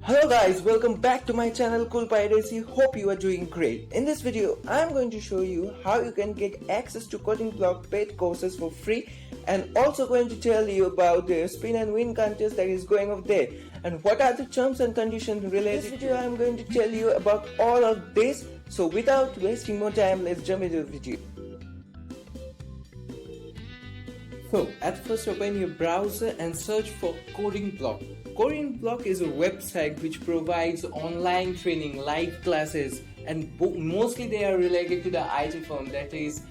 Hello guys, welcome back to my channel CoolPiracy. Hope you are doing great. In this video, I am going to show you how you can get access to coding blog paid courses for free, and also going to tell you about the spin and win contest that is going on there and what are the terms and conditions related. In this video, I am going to tell you about all of this. So without wasting more time, let's jump into the video. So at first open your browser and search for Coding Block. Coding Block is a website which provides online training, live classes, and mostly they are related to the IT firm, that is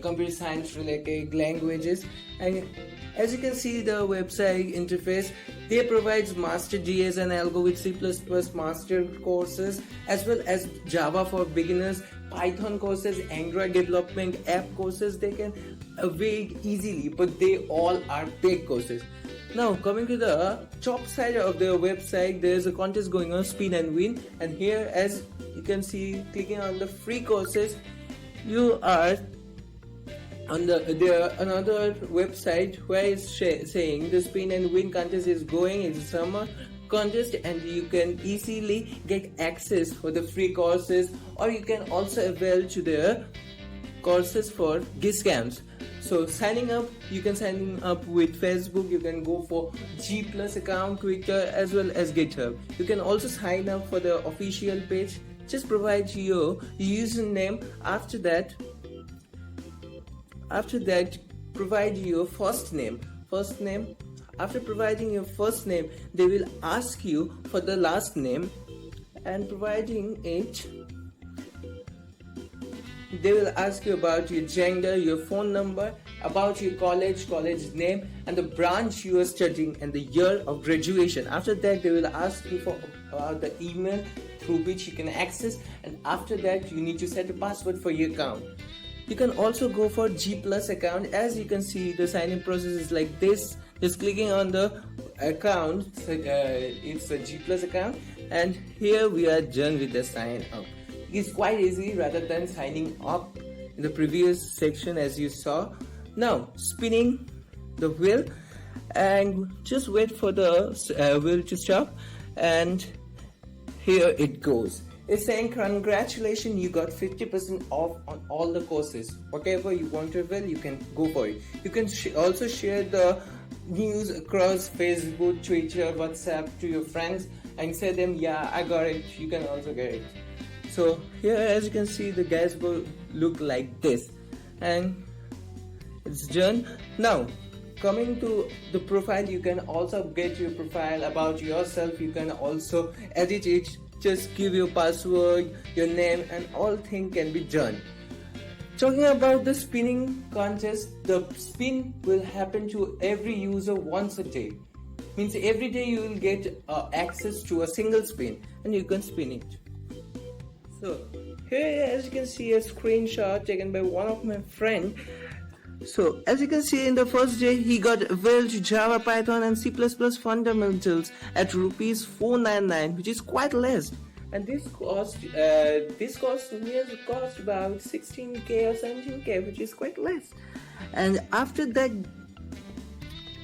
computer science related languages. And as you can see the website interface, they provides master JS and Algo with C++ master courses, as well as Java for beginners, Python courses, Android development app courses. They can avail easily, but they all are paid courses. Now coming to the top side of the website, there is a contest going on, spin and win, and here as you can see, clicking on the free courses, you are on the another website where it's saying the spin and win contest is going. It's a summer contest and you can easily get access for the free courses, or you can also avail to the courses for discounts. So signing up, you can sign up with Facebook, you can go for G+ account, Twitter, as well as GitHub. You can also sign up for the official page. Just provide your username. After that provide your first name. After providing your first name, they will ask you for the last name, and providing it, they will ask you about your gender, your phone number, about your college name, and the branch you are studying, and the year of graduation. After that, they will ask you for the email through which you can access, and after that you need to set a password for your account. You can also go for G+ account. As you can see, the sign-in process is like this. Just clicking on the account, it's a G+ account, and here we are done with the sign up. It's quite easy rather than signing up in the previous section as you saw. Now spinning the wheel, and just wait for the wheel to stop, and here it goes. It's saying congratulations, you got 50% off on all the courses. Whatever you want to avail, you can go for it. You can also share the news across Facebook, Twitter, WhatsApp to your friends and say them, yeah, I got it, you can also get it. So here as you can see, the dashboard look like this, and it's done. Now coming to the profile, you can also get your profile about yourself. You can also edit it. Just give your password, your name, and all things can be done. Talking about the spinning contest, the spin will happen to every user once a day. Means every day you will get access to a single spin, and you can spin it. So here as you can see a screenshot taken by one of my friend. So as you can see, in the first day he got availed to Java, Python and C++ fundamentals at rupees 499, which is quite less. And this cost nearly cost about 16k or 17k, which is quite less. And after that,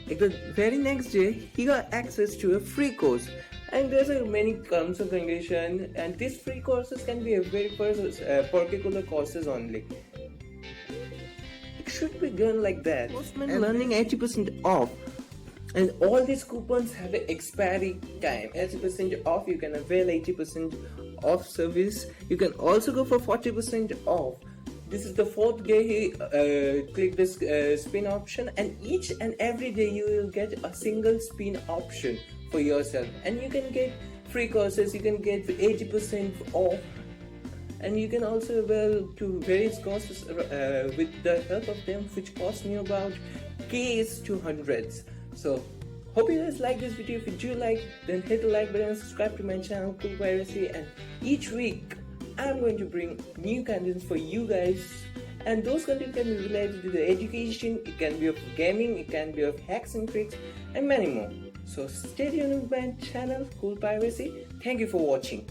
the very next day he got access to a free course. And there's many terms and conditions, and these free courses can be a very particular courses only. It should be done like that. And learning 80% off, and all these coupons have an expiry time. 80% off, you can avail 80% off service. You can also go for 40% off. This is the fourth day he click this spin option, and each and every day you will get a single spin option for yourself, and you can get free courses. You can get 80% off, and you can also avail to various courses with the help of them, which cost me about K's to hundreds. So hope you guys like this video. If you do like, then hit the like button and subscribe to my channel CoolPiracy, and each week I'm going to bring new contents for you guys, and those content can be related to the education, it can be of gaming, it can be of hacks and tricks, and many more. So stay tuned with my channel CoolPiracy. Thank you for watching.